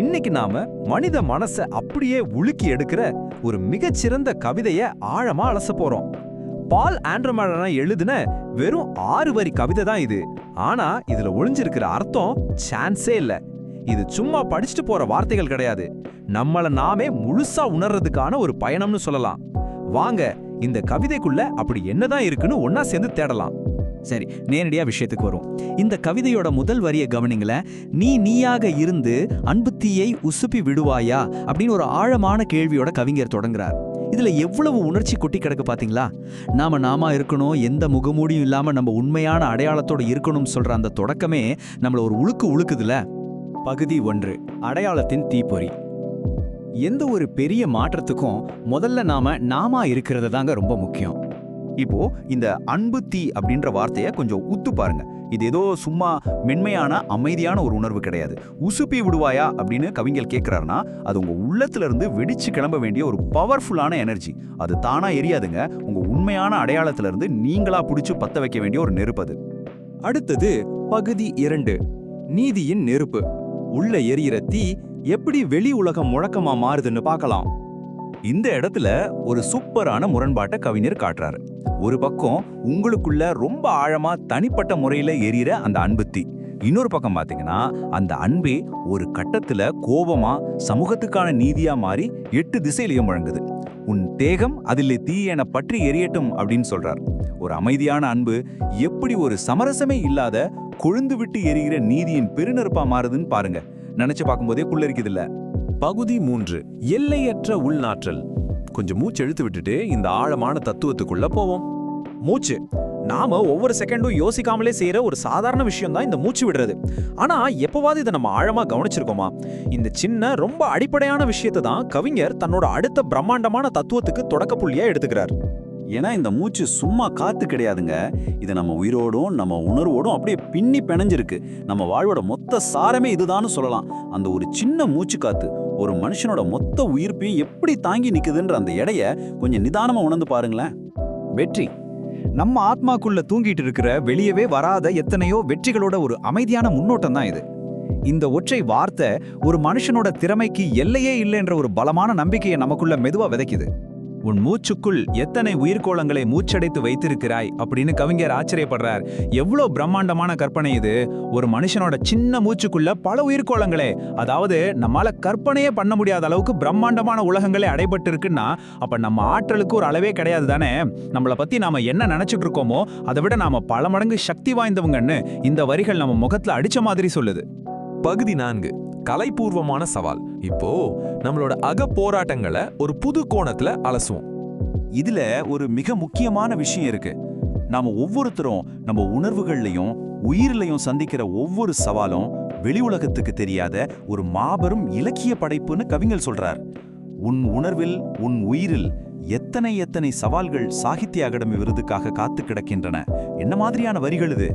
இன்னைக்கு நாம மனித மனசை அப்படியே உலுக்கி எடுக்கிற ஒரு மிகச்சிறந்த கவிதையை ஆழமா அலச போறோம். பால் ஆண்ட்ரோமேடா எழுதின வெறும் 6 வரி கவிதை தான் இது. ஆனா இதுல ஒளிஞ்சிருக்கிற அர்த்தம் சான்ஸே இல்ல. இது சும்மா படிச்சுட்டு போற வார்த்தைகள் கிடையாது. நம்மள நாமே முழுசா உணர்றதுக்கான ஒரு பயணம்னு சொல்லலாம். வாங்க இந்த கவிதைக்குள்ள அப்படி என்னதான் இருக்குன்னு ஒன்னா சேர்ந்து தேடலாம். சரி, நேரடியா விஷயத்துக்கு வரும். இந்த கவிதையோட முதல் வரியை கவனிங்களேன். நீயாக இருந்து அன்பு தீயை உசுப்பி விடுவாயா அப்படின்னு ஒரு ஆழமான கேள்வியோட கவிஞர் தொடங்குறார். இதுல எவ்வளவு உணர்ச்சி கொட்டி கிடக்கு பாத்தீங்களா? நாம இருக்கணும், எந்த முகமூடியும் இல்லாம நம்ம உண்மையான அடையாளத்தோட இருக்கணும் சொல்ற அந்த தொடக்கமே நம்மள ஒரு உழுக்குதுல. பகுதி 1, அடையாளத்தின் தீப்பொறி. எந்த ஒரு பெரிய மாற்றத்துக்கும் முதல்ல நாம இருக்கிறது தாங்க ரொம்ப முக்கியம். இப்போ இந்த அன்பு தீ அப்படின்ற வார்த்தையை கொஞ்சம் உத்து பாருங்க. இது ஏதோ சும்மா மென்மையான அமைதியான ஒரு உணர்வு கிடையாது. உசுப்பி விடுவாயா அப்படின்னு கவிஞர் கேட்கிறாருன்னா அது உங்க உள்ளத்துல இருந்து வெடிச்சு கிளம்ப வேண்டிய ஒரு பவர்ஃபுல்லான எனர்ஜி. அது தானா எரியாதுங்க. உங்க உண்மையான அடையாளத்துல இருந்து நீங்களா பிடிச்சு பத்த வைக்க வேண்டிய ஒரு நெருப்பு அது. அடுத்தது பகுதி 2, நீதியின் நெருப்பு. உள்ள எரியிற தீ எப்படி வெளி உலகம் முழக்கமா மாறுதுன்னு பார்க்கலாம். இந்த இடத்துல ஒரு சூப்பரான முரண்பாட்டை கவிஞர் காட்டுறாரு. ஒரு பக்கம் உங்களுக்குள்ள ரொம்ப ஆழமா தனிப்பட்ட முறையில எரியிற அந்த அன்பு தீ, இன்னொரு பக்கம் பாத்தீங்கன்னா அந்த அன்பே ஒரு கட்டத்துல கோபமா சமூகத்துக்கான நீதியா மாறி 8 திசையிலையும் முழங்குது. உன் தேகம் அதிலே தீ என பற்றி எரியட்டும் அப்படின்னு சொல்றார். ஒரு அமைதியான அன்பு எப்படி ஒரு சமரசமே இல்லாத கொழுந்து விட்டு எரிகிற நீதியின் பெருநெருப்பா மாறுதுன்னு பாருங்க. நினைச்சு பார்க்கும்போதே புல்லரிக்குது இல்ல. பகுதி 3, எல்லையற்ற உள்நாற்றல். கொஞ்சம் மூச்சு இழுத்து விட்டுட்டு இந்த ஆழமான தத்துவத்துக்குள்ள போவோம். மூச்சு நாம ஒவ்வொரு செகண்டும் யோசிக்காமலே செய்யற ஒரு சாதாரண விஷயம் தான் இந்த மூச்சு விடுறது. ஆனா எப்பவாவது இதை நம்ம ஆழமா கவனிச்சிருக்கோமா? இந்த சின்ன ரொம்ப அடிப்படையான விஷயத்தை தான் கவிஞர் தன்னோட அடுத்த பிரம்மாண்டமான தத்துவத்துக்கு தொடக்க புள்ளியா எடுத்துக்கிறார். ஏன்னா இந்த மூச்சு சும்மா காத்து கிடையாதுங்க. இது நம்ம உயிரோடும் நம்ம உணர்வோடும் அப்படியே பின்னி பிணைஞ்சிருக்கு. நம்ம வாழ்வோட மொத்த சாரமே இதுதான்னு சொல்லலாம். அந்த ஒரு சின்ன மூச்சு காத்து ஒரு மனுஷனோட மொத்த உயிர்ப்பையும் எப்படி தாங்கி நிக்குதுன்ற அந்த எடைய கொஞ்சம் நிதானமா உணர்ந்து பாருங்களேன். வெற்றி நம்ம ஆத்மாக்குள்ள தூங்கிட்டு இருக்கிற வெளியவே வராத எத்தனையோ வெற்றிகளோட ஒரு அமைதியான முன்னோட்டம் தான் இது. இந்த ஒற்றை வார்த்தை ஒரு மனுஷனோட திறமைக்கு எல்லையே இல்லைன்ற ஒரு பலமான நம்பிக்கையை நமக்குள்ள மெதுவா விதைக்குது. உன் மூச்சுக்குள் எத்தனை உயிர்கோளங்களை மூச்சடைத்து வைத்திருக்கிறாய் அப்படின்னு கவிஞர் ஆச்சரியப்படுறார். எவ்வளோ பிரம்மாண்டமான கற்பனை இது! ஒரு மனுஷனோட சின்ன மூச்சுக்குள்ள பல உயிர்கோளங்களே, அதாவது நம்மால கற்பனையே பண்ண முடியாத அளவுக்கு பிரம்மாண்டமான உலகங்களே அடைபட்டு இருக்குன்னா அப்ப நம்ம ஆற்றலுக்கு ஒரு அளவே கிடையாது தானே? நம்மளை பத்தி நாம என்ன நினைச்சிட்டு இருக்கோமோ அதை விட நாம பல மடங்கு சக்தி வாய்ந்தவங்கன்னு இந்த வரிகள் நம்ம முகத்துல அடிச்ச மாதிரி சொல்லுது. பகுதி 4, கலைபூர்வமான சவால். இப்போ நம்மளோட அக போராட்டங்களை ஒரு புது கோணத்துல அலசுவோம். இதுல ஒரு மிக முக்கியமான விஷயம் இருக்கு. நாம ஒவ்வொருத்தரும் நம்ம உணர்வுகள்லையும் உயிரிலையும் சந்திக்கிற ஒவ்வொரு சவாலும் வெளி உலகத்துக்கு தெரியாத ஒரு மாபெரும் இலக்கிய படைப்புன்னு கவிஞர் சொல்றார். உன் உணர்வில் உன் உயிரில் எத்தனை சவால்கள் சாகித்ய அகாடமி விருதுக்காக காத்து கிடக்கின்றன. என்ன மாதிரியான வரிகள் இது!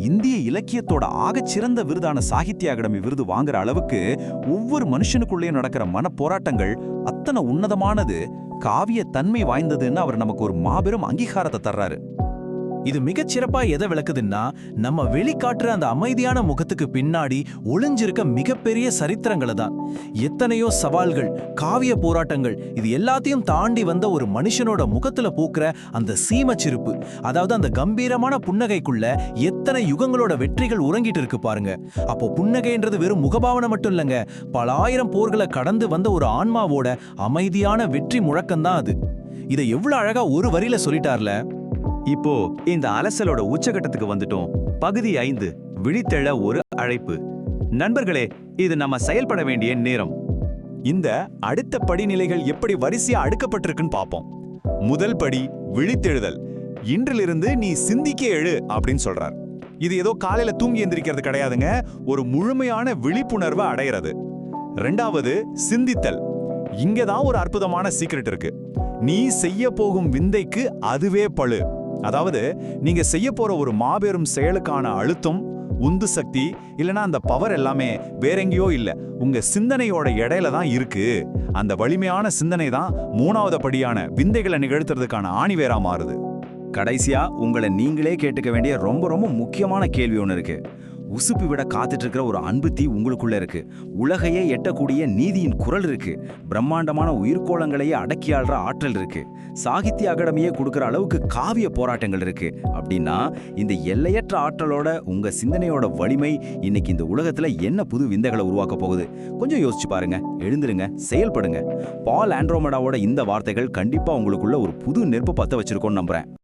இந்திய இலக்கியத்தோட ஆகச்சிறந்த விருதான சாகித்ய அகாடமி விருது வாங்குற அளவுக்கு ஒவ்வொரு மனுஷனுக்குள்ளேயும் நடக்கிற மன போராட்டங்கள் அத்தனை உன்னதமானது, காவிய தன்மை வாய்ந்ததுன்னு அவர் நமக்கு ஒரு மாபெரும் அங்கீகாரத்தை தர்றாரு. இது மிகச்சிறப்பா எதை விளக்குதுன்னா, நம்ம வெளிக்காட்டுற அந்த அமைதியான முகத்துக்கு பின்னாடி ஒளிஞ்சிருக்க மிகப்பெரிய சரித்திரங்களை தான். எத்தனையோ சவால்கள், காவிய போராட்டங்கள், இது எல்லாத்தையும் தாண்டி வந்த ஒரு மனுஷனோட முகத்துல பூக்கிற அந்த சீமச்சிரிப்பு, அதாவது அந்த கம்பீரமான புன்னகைக்குள்ள எத்தனை யுகங்களோட வெற்றிகள் உறங்கிட்டு இருக்கு பாருங்க. அப்போ புன்னகைன்றது வெறும் முகபாவனை மட்டும் இல்லைங்க, பல ஆயிரம் போர்களை கடந்து வந்த ஒரு ஆன்மாவோட அமைதியான வெற்றி முழக்கம்தான் அது. இதை எவ்வளவு அழகா ஒரு வரியில சொல்லிட்டார்ல. இப்போ இந்த அலசலோட உச்சகட்டத்துக்கு வந்துட்டோம். பகுதி 5, விழித்தெழ ஒரு அழைப்பு. நண்பர்களே, இது நம்ம செயல்பட வேண்டிய நேரம். இந்த அடுத்த படிநிலைகள் எப்படி வரிசையா அடுக்கப்பட்டிருக்குன்னு பார்ப்போம். முதல் படி விழித்தெழுதல். இன்றிலிருந்து நீ சிந்திக்க எழு அப்படின்னு சொல்றார். இது ஏதோ காலையில தூங்கி எந்திரிக்கிறது கிடையாதுங்க, ஒரு முழுமையான விழிப்புணர்வை அடையிறது. 2வது சிந்தித்தல். இங்கதான் ஒரு அற்புதமான சீக்ரெட் இருக்கு. நீ செய்ய போகும் விந்தைக்கு அதுவே பழு. அதாவது நீங்க செய்ய போற ஒரு மாபெரும் செயலுக்கான அழுத்தம், உந்து சக்தி இல்லனா அந்த பவர் எல்லாமே வேற எங்கேயோ இல்ல, உங்க சிந்தனையோட இடையில தான் இருக்கு. அந்த வலிமையான சிந்தனை தான் 3வது படியான விந்தைகளை நிகழ்த்துறதுக்கான ஆணிவேரா மாறுது. கடைசியா உங்களை நீங்களே கேட்டுக்க வேண்டிய ரொம்ப ரொம்ப முக்கியமான கேள்வி ஒன்று இருக்கு. உசுப்பி விட காத்துட்டு இருக்கிற ஒரு அன்பு தீ உங்களுக்குள்ள இருக்கு. உலகையே எட்டக்கூடிய நீதியின் குரல் இருக்கு. பிரம்மாண்டமான உயிர்கோளங்களையே அடக்கியாள்ற ஆற்றல் இருக்கு. சாகித்ய அகாடமியே கொடுக்கிற அளவுக்கு காவிய போராட்டங்கள் இருக்கு. அப்படின்னா இந்த எல்லையற்ற ஆற்றலோட உங்க சிந்தனையோட வலிமை இன்னைக்கு இந்த உலகத்துல என்ன புது விந்தைகளை உருவாக்க போகுது? கொஞ்சம் யோசிச்சு பாருங்க. எழுந்துருங்க, செயல்படுங்க. பால் ஆண்ட்ரோமேடாவோட இந்த வார்த்தைகள் கண்டிப்பா உங்களுக்குள்ள ஒரு புது நெருப்பு பத்த வச்சிருக்கோம்னு நம்புறேன்.